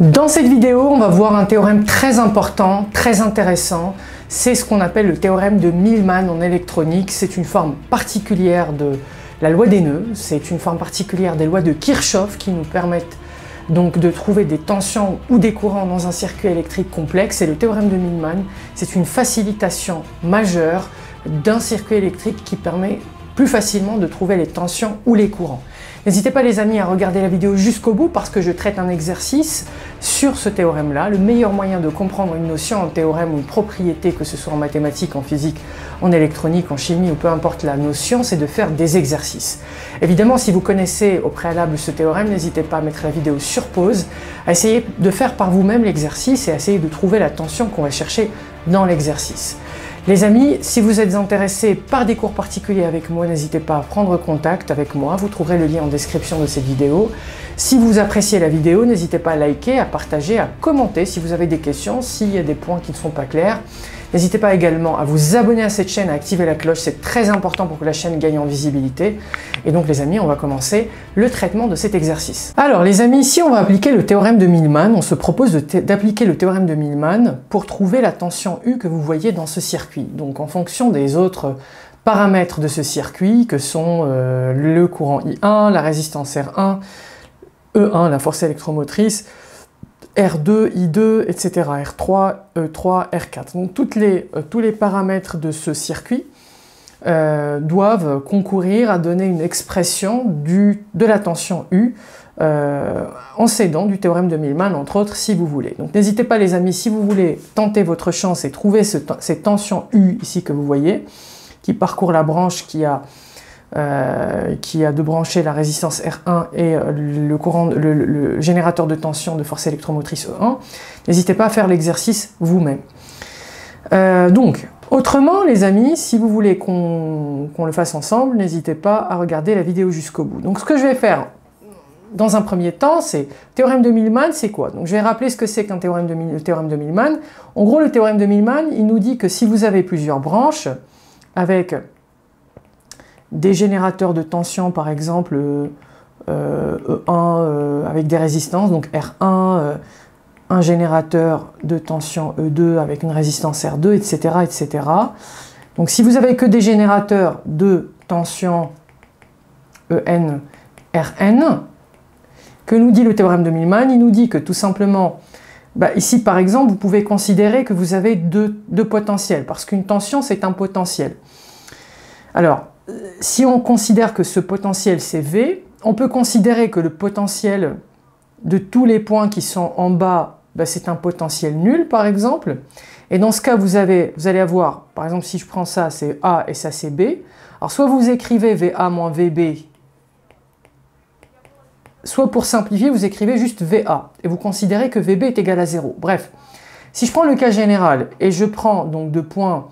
Dans cette vidéo, on va voir un théorème très important, très intéressant. C'est ce qu'on appelle le théorème de Millman en électronique. C'est une forme particulière de la loi des nœuds. C'est une forme particulière des lois de Kirchhoff qui nous permettent donc de trouver des tensions ou des courants dans un circuit électrique complexe. Et le théorème de Millman, c'est une facilitation majeure d'un circuit électrique qui permet plus facilement de trouver les tensions ou les courants. N'hésitez pas les amis à regarder la vidéo jusqu'au bout parce que je traite un exercice sur ce théorème-là. Le meilleur moyen de comprendre une notion, un théorème ou une propriété, que ce soit en mathématiques, en physique, en électronique, en chimie ou peu importe la notion, c'est de faire des exercices. Évidemment, si vous connaissez au préalable ce théorème, n'hésitez pas à mettre la vidéo sur pause, à essayer de faire par vous-même l'exercice et à essayer de trouver la tension qu'on va chercher dans l'exercice. Les amis, si vous êtes intéressés par des cours particuliers avec moi, n'hésitez pas à prendre contact avec moi. Vous trouverez le lien en description de cette vidéo. Si vous appréciez la vidéo, n'hésitez pas à liker, à partager, à commenter si vous avez des questions, s'il y a des points qui ne sont pas clairs. N'hésitez pas également à vous abonner à cette chaîne, à activer la cloche, c'est très important pour que la chaîne gagne en visibilité. Et donc les amis, on va commencer le traitement de cet exercice. Alors les amis, ici on va appliquer le théorème de Millman. On se propose d'appliquer le théorème de Millman pour trouver la tension U que vous voyez dans ce circuit. Donc en fonction des autres paramètres de ce circuit, que sont le courant I1, la résistance R1, E1, la force électromotrice, R2, I2, etc., R3, E3, R4. Donc tous les paramètres de ce circuit doivent concourir à donner une expression de la tension U en s'aidant du théorème de Millman, entre autres, si vous voulez. Donc n'hésitez pas les amis, si vous voulez tenter votre chance et trouver ces tensions U ici que vous voyez, qui parcourent la branche qui a de brancher la résistance R1 et le générateur de tension de force électromotrice E1, n'hésitez pas à faire l'exercice vous-même. Donc, autrement les amis, si vous voulez qu'on le fasse ensemble, n'hésitez pas à regarder la vidéo jusqu'au bout. Donc ce que je vais faire dans un premier temps, c'est théorème de Millman, c'est quoi? Donc je vais rappeler ce que c'est qu'un théorème de Millman. En gros, le théorème de Millman, il nous dit que si vous avez plusieurs branches avec des générateurs de tension, par exemple E1 avec des résistances, donc R1, un générateur de tension E2 avec une résistance R2, etc., etc. Donc si vous avez que des générateurs de tension EN, Rn, que nous dit le théorème de Millman? Il nous dit que tout simplement, ici par exemple, vous pouvez considérer que vous avez deux potentiels, parce qu'une tension c'est un potentiel. Alors, si on considère que ce potentiel c'est V, on peut considérer que le potentiel de tous les points qui sont en bas, c'est un potentiel nul par exemple. Et dans ce cas, vous allez avoir, par exemple si je prends ça c'est A et ça c'est B. Alors soit vous écrivez VA moins VB, soit pour simplifier vous écrivez juste VA. Et vous considérez que VB est égal à 0. Bref, si je prends le cas général et je prends donc deux points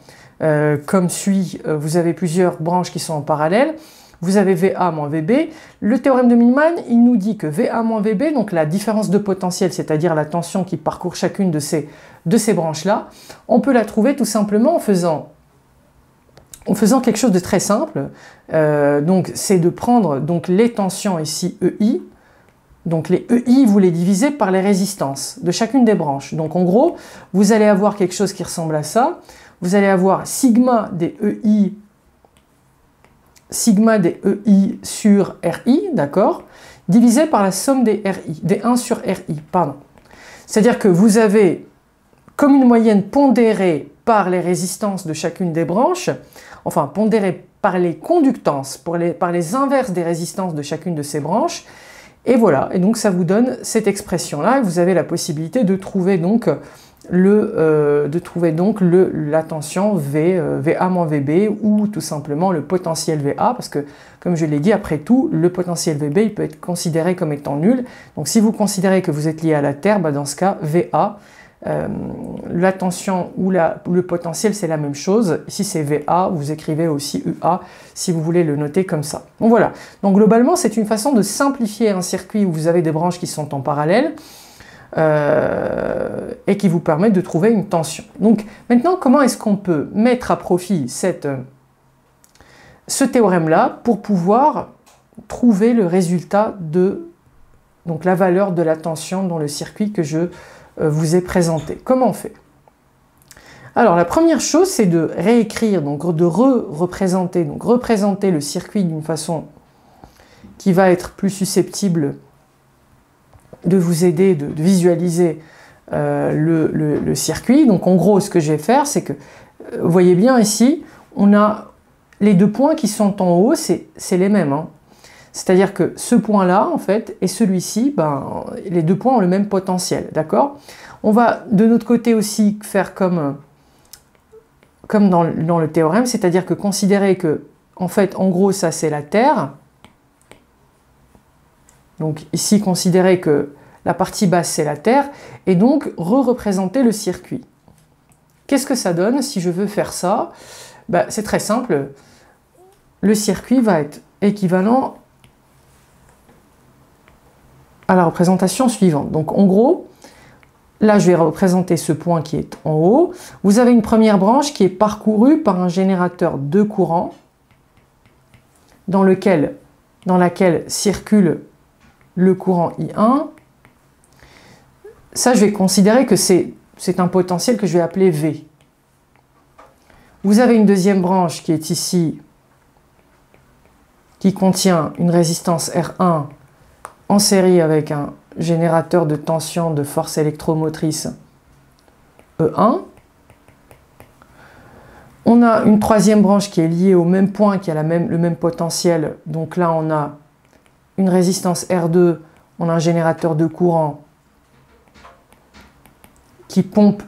comme suit, vous avez plusieurs branches qui sont en parallèle, vous avez VA moins VB. Le théorème de Millman, il nous dit que VA moins VB, donc la différence de potentiel, c'est-à-dire la tension qui parcourt chacune de ces branches-là, on peut la trouver tout simplement en faisant quelque chose de très simple. Donc c'est de prendre les tensions ici EI, donc les EI, vous les divisez par les résistances de chacune des branches. Donc en gros, vous allez avoir quelque chose qui ressemble à ça. Vous allez avoir sigma des EI sur RI, d'accord, divisé par la somme des RI, des 1 sur RI, pardon. C'est-à-dire que vous avez comme une moyenne pondérée par les résistances de chacune des branches, enfin pondérée par les conductances, par les inverses des résistances de chacune de ces branches, et voilà, et donc ça vous donne cette expression-là, et vous avez la possibilité de trouver donc la tension VA moins VB ou tout simplement le potentiel VA, parce que comme je l'ai dit, après tout, le potentiel VB il peut être considéré comme étant nul. Donc si vous considérez que vous êtes lié à la Terre, dans ce cas, VA, la tension ou le potentiel c'est la même chose. Si c'est VA, vous écrivez aussi UA si vous voulez le noter comme ça. Donc voilà, donc globalement c'est une façon de simplifier un circuit où vous avez des branches qui sont en parallèle, et qui vous permettent de trouver une tension. Donc maintenant, comment est-ce qu'on peut mettre à profit ce théorème-là pour pouvoir trouver le résultat de donc la valeur de la tension dans le circuit que je vous ai présenté. Comment on fait? Alors la première chose, c'est de réécrire, donc de représenter le circuit d'une façon qui va être plus susceptible de vous aider de visualiser le circuit. Donc en gros, ce que je vais faire, c'est que, vous voyez bien ici, on a les deux points qui sont en haut, c'est les mêmes, hein. C'est-à-dire que ce point-là, en fait, et celui-ci, ben, les deux points ont le même potentiel, d'accord? On va de notre côté aussi faire comme dans le théorème, c'est-à-dire que considérer que, en fait, en gros, ça c'est la Terre. Donc ici, considérer que la partie basse c'est la Terre, et donc représenter le circuit. Qu'est-ce que ça donne si je veux faire ça? Ben, c'est très simple, le circuit va être équivalent à la représentation suivante. Donc en gros, là je vais représenter ce point qui est en haut. Vous avez une première branche qui est parcourue par un générateur de courant dans laquelle circule le courant I1. Ça, je vais considérer que c'est un potentiel que je vais appeler V. Vous avez une deuxième branche qui est ici, qui contient une résistance R1 en série avec un générateur de tension de force électromotrice E1. On a une troisième branche qui est liée au même point, qui a le même potentiel. Donc là, on a une résistance R2, on a un générateur de courant qui pompe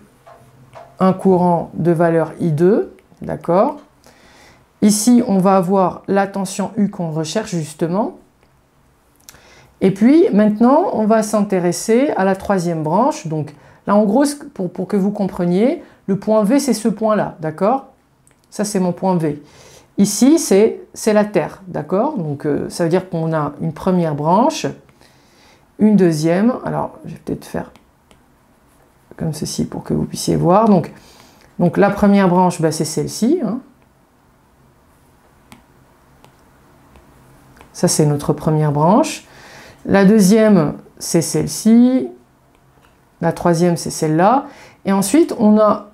un courant de valeur I2, d'accord? Ici, on va avoir la tension U qu'on recherche justement. Et puis, maintenant, on va s'intéresser à la troisième branche. Donc là, en gros, pour que vous compreniez, le point V, c'est ce point-là, d'accord? Ça, c'est mon point V. Ici, c'est la Terre, d'accord? Donc, ça veut dire qu'on a une première branche, une deuxième. Alors, je vais peut-être faire comme ceci pour que vous puissiez voir. Donc la première branche, bah, c'est celle-ci, hein. Ça, c'est notre première branche. La deuxième, c'est celle-ci. La troisième, c'est celle-là. Et ensuite, on a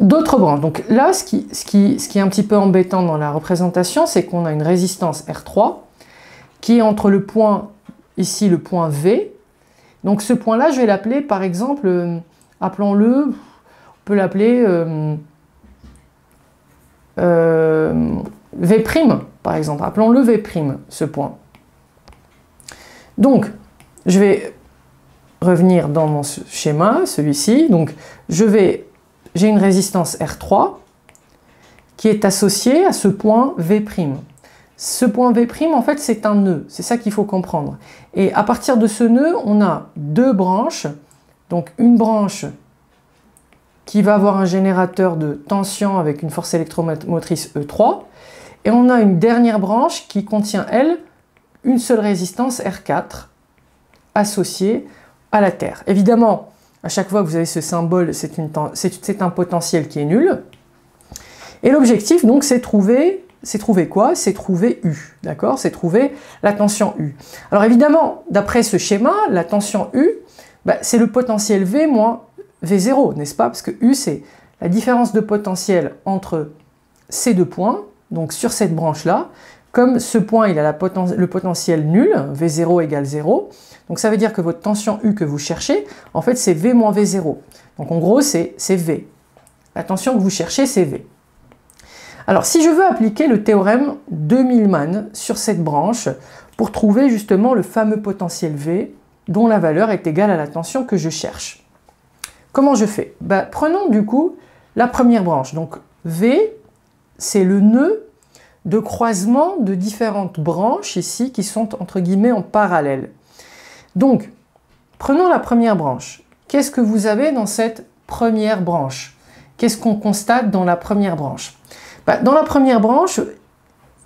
d'autres branches. Donc là, ce qui est un petit peu embêtant dans la représentation, c'est qu'on a une résistance R3 qui est entre le point, ici, le point V. Donc ce point-là, je vais l'appeler, par exemple, appelons-le, on peut l'appeler V', par exemple. Appelons-le V', ce point. Donc, je vais revenir dans mon schéma, celui-ci. Donc, j'ai une résistance R3 qui est associée à ce point V'. Ce point V', en fait, c'est un nœud. C'est ça qu'il faut comprendre. Et à partir de ce nœud, on a deux branches. Donc, une branche qui va avoir un générateur de tension avec une force électromotrice E3. Et on a une dernière branche qui contient, elle, une seule résistance R4 associée à la Terre. Évidemment, à chaque fois que vous avez ce symbole, c'est un potentiel qui est nul. Et l'objectif, donc, c'est trouver quoi? C'est trouver U, d'accord? C'est trouver la tension U. Alors évidemment, d'après ce schéma, la tension U, bah, c'est le potentiel V moins V0, n'est-ce pas? Parce que U, c'est la différence de potentiel entre ces deux points, donc sur cette branche-là. Comme ce point, il a le potentiel nul, V0 égale 0, donc ça veut dire que votre tension U que vous cherchez, en fait, c'est V moins V0. Donc en gros, c'est V. La tension que vous cherchez, c'est V. Alors, si je veux appliquer le théorème de Millman sur cette branche pour trouver justement le fameux potentiel V dont la valeur est égale à la tension que je cherche, comment je fais? Ben, prenons du coup la première branche. Donc V, c'est le nœud de croisement de différentes branches ici qui sont entre guillemets en parallèle. Donc, prenons la première branche. Qu'est-ce que vous avez dans cette première branche? Qu'est-ce qu'on constate dans la première branche? Dans la première branche,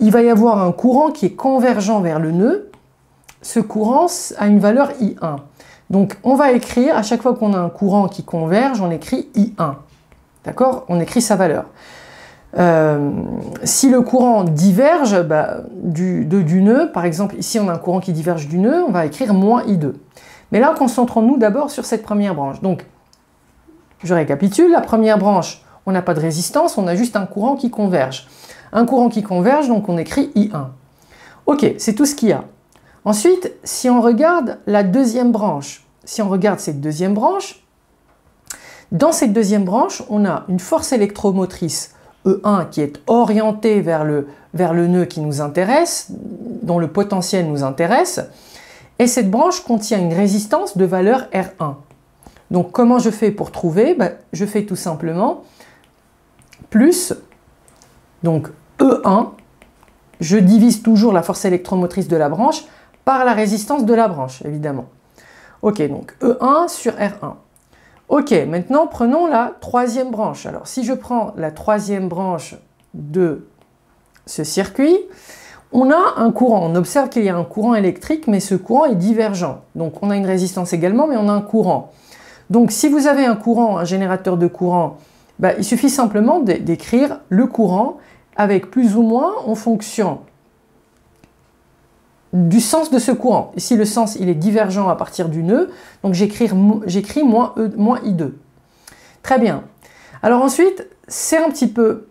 il va y avoir un courant qui est convergent vers le nœud. Ce courant a une valeur I1. Donc on va écrire, à chaque fois qu'on a un courant qui converge, on écrit I1. D'accord? On écrit sa valeur. Si le courant diverge du nœud, par exemple ici on a un courant qui diverge du nœud, on va écrire moins I2. Mais là concentrons-nous d'abord sur cette première branche. Donc je récapitule, la première branche, on n'a pas de résistance, on a juste un courant qui converge. Un courant qui converge, donc on écrit I1. Ok, c'est tout ce qu'il y a. Ensuite, si on regarde la deuxième branche, si on regarde cette deuxième branche, dans cette deuxième branche, on a une force électromotrice E1 qui est orientée vers le nœud qui nous intéresse, dont le potentiel nous intéresse, et cette branche contient une résistance de valeur R1. Donc comment je fais pour trouver? Je fais tout simplement plus, donc E1, je divise toujours la force électromotrice de la branche par la résistance de la branche, évidemment. Ok, donc E1 sur R1. Ok, maintenant prenons la troisième branche. Alors si je prends la troisième branche de ce circuit, on a un courant. On observe qu'il y a un courant électrique, mais ce courant est divergent. Donc on a une résistance également, mais on a un courant. Donc si vous avez un courant, un générateur de courant, il suffit simplement d'écrire le courant avec plus ou moins en fonction du sens de ce courant. Ici, le sens, il est divergent à partir du nœud, donc j'écris moins I2. Très bien. Alors ensuite, c'est un petit peu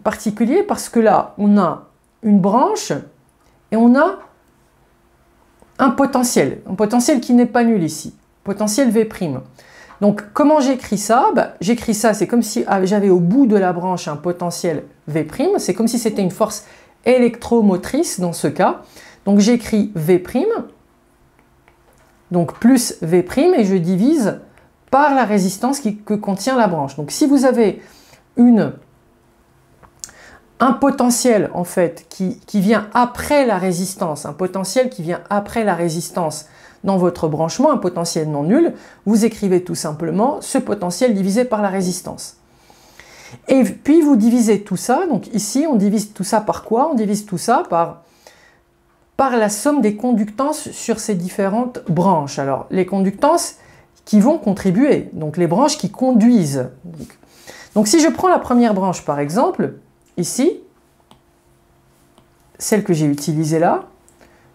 particulier parce que là, on a une branche et on a un potentiel qui n'est pas nul ici, potentiel V'. Donc comment j'écris ça? J'écris ça, c'est comme si j'avais au bout de la branche un potentiel V', c'est comme si c'était une force électromotrice dans ce cas. Donc j'écris V', donc plus V', et je divise par la résistance que contient la branche. Donc si vous avez un potentiel en fait qui vient après la résistance, un potentiel qui vient après la résistance dans votre branchement, un potentiel non nul, vous écrivez tout simplement ce potentiel divisé par la résistance. Et puis vous divisez tout ça, donc ici on divise tout ça par quoi? On divise tout ça par la somme des conductances sur ces différentes branches. Alors, les conductances qui vont contribuer, donc les branches qui conduisent. Donc si je prends la première branche, par exemple, ici, celle que j'ai utilisée là,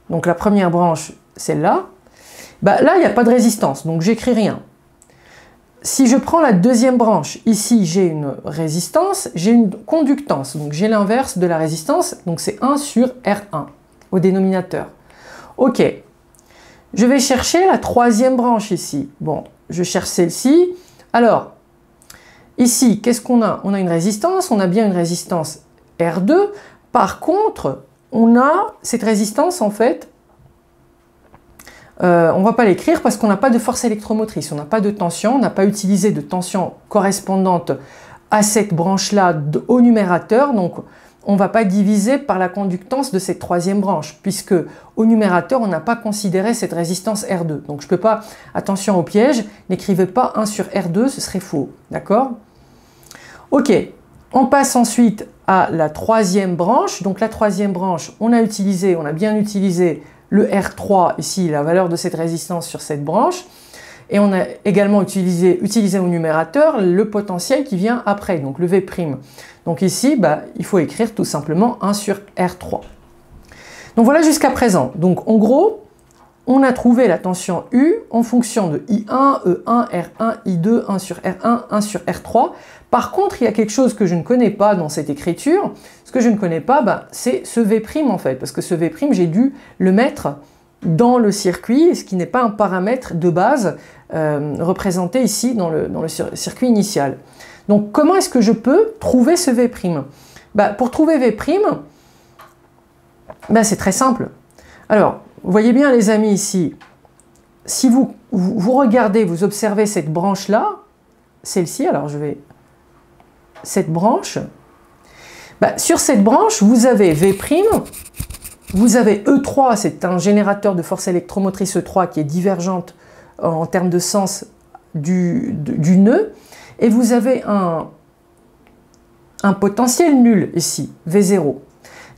donc la première branche, celle-là, là, il n'y a pas de résistance, donc j'écris rien. Si je prends la deuxième branche, ici, j'ai une résistance, j'ai une conductance, donc j'ai l'inverse de la résistance, donc c'est 1 sur R1. Au dénominateur. Ok, je vais chercher la troisième branche ici. Bon, je cherche celle-ci. Alors, ici, qu'est-ce qu'on a? On a une résistance, on a bien une résistance R2. Par contre, on a cette résistance, en fait, on ne va pas l'écrire parce qu'on n'a pas de force électromotrice, on n'a pas de tension, on n'a pas utilisé de tension correspondante à cette branche-là au numérateur, donc on ne va pas diviser par la conductance de cette troisième branche, puisque au numérateur, on n'a pas considéré cette résistance R2. Donc je ne peux pas, attention au piège, n'écrivez pas 1 sur R2, ce serait faux, d'accord? Ok, on passe ensuite à la troisième branche. Donc la troisième branche, on a bien utilisé le R3, ici, la valeur de cette résistance sur cette branche. Et on a également utilisé au numérateur le potentiel qui vient après, donc le V'. Donc ici, il faut écrire tout simplement 1 sur R3. Donc voilà jusqu'à présent. Donc en gros, on a trouvé la tension U en fonction de I1, E1, R1, I2, 1 sur R1, 1 sur R3. Par contre, il y a quelque chose que je ne connais pas dans cette écriture. Ce que je ne connais pas, c'est ce V' en fait, parce que ce V', j'ai dû le mettre dans le circuit, ce qui n'est pas un paramètre de base représenté ici dans le circuit initial. Donc comment est-ce que je peux trouver ce V'? Pour trouver V', c'est très simple. Alors, vous voyez bien les amis ici, si vous regardez, vous observez cette branche-là, celle-ci, alors je vais... Cette branche, sur cette branche, vous avez V', vous avez E3, c'est un générateur de force électromotrice E3 qui est divergente en termes de sens du nœud, et vous avez un potentiel nul ici, V0.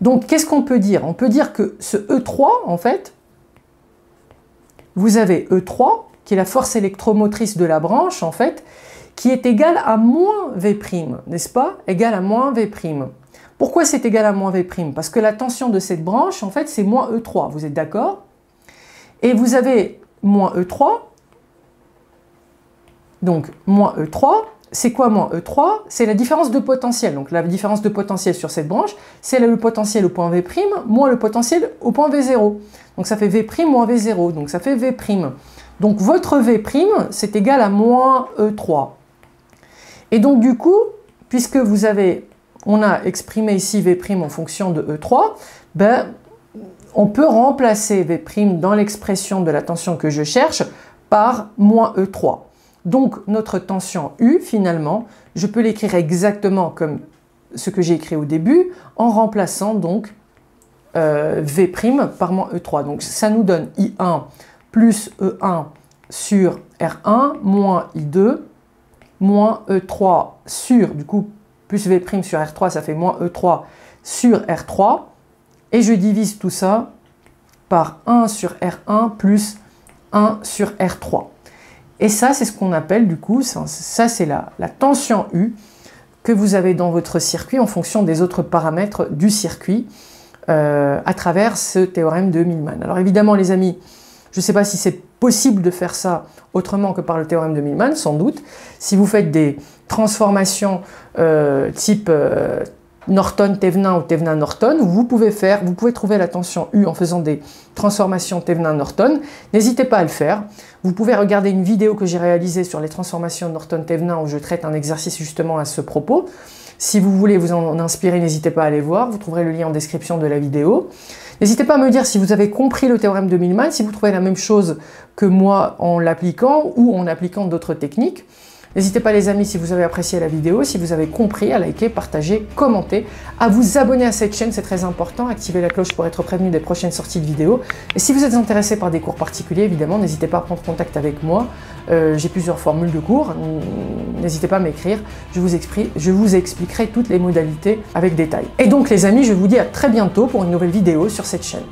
Donc qu'est-ce qu'on peut dire? On peut dire que ce E3, en fait, vous avez E3, qui est la force électromotrice de la branche, en fait, qui est égal à moins V', n'est-ce pas? Égal à moins V'. Pourquoi c'est égal à moins V'? Parce que la tension de cette branche, en fait, c'est moins E3, vous êtes d'accord? Et vous avez moins E3, donc moins E3, c'est quoi moins E3? C'est la différence de potentiel. Donc la différence de potentiel sur cette branche, c'est le potentiel au point V' moins le potentiel au point V0. Donc ça fait V' moins V0, donc ça fait V'. Donc votre V', c'est égal à moins E3. Et donc du coup, puisque on a exprimé ici V' en fonction de E3, ben, on peut remplacer V' dans l'expression de la tension que je cherche par moins E3. Donc notre tension U, finalement, je peux l'écrire exactement comme ce que j'ai écrit au début, en remplaçant donc V' par moins E3. Donc ça nous donne I1 plus E1 sur R1 moins I2 moins E3 sur, du coup, plus V' sur R3, ça fait moins E3 sur R3. Et je divise tout ça par 1 sur R1 plus 1 sur R3. Et ça, c'est ce qu'on appelle, du coup, ça c'est la tension U que vous avez dans votre circuit en fonction des autres paramètres du circuit à travers ce théorème de Millman. Alors évidemment, les amis, je ne sais pas si c'est possible de faire ça autrement que par le théorème de Millman, sans doute. Si vous faites des transformations type Norton-Thevenin ou Thevenin-Norton, vous pouvez trouver la tension U en faisant des transformations Thevenin-Norton. N'hésitez pas à le faire. Vous pouvez regarder une vidéo que j'ai réalisée sur les transformations Norton-Thevenin où je traite un exercice justement à ce propos. Si vous voulez vous en inspirer, n'hésitez pas à aller voir. Vous trouverez le lien en description de la vidéo. N'hésitez pas à me dire si vous avez compris le théorème de Millman, si vous trouvez la même chose que moi en l'appliquant ou en appliquant d'autres techniques. N'hésitez pas les amis, si vous avez apprécié la vidéo, si vous avez compris, à liker, partager, commenter, à vous abonner à cette chaîne, c'est très important, activer la cloche pour être prévenu des prochaines sorties de vidéos. Et si vous êtes intéressé par des cours particuliers, évidemment, n'hésitez pas à prendre contact avec moi. J'ai plusieurs formules de cours, n'hésitez pas à m'écrire, je vous expliquerai toutes les modalités avec détail. Et donc les amis, je vous dis à très bientôt pour une nouvelle vidéo sur cette chaîne.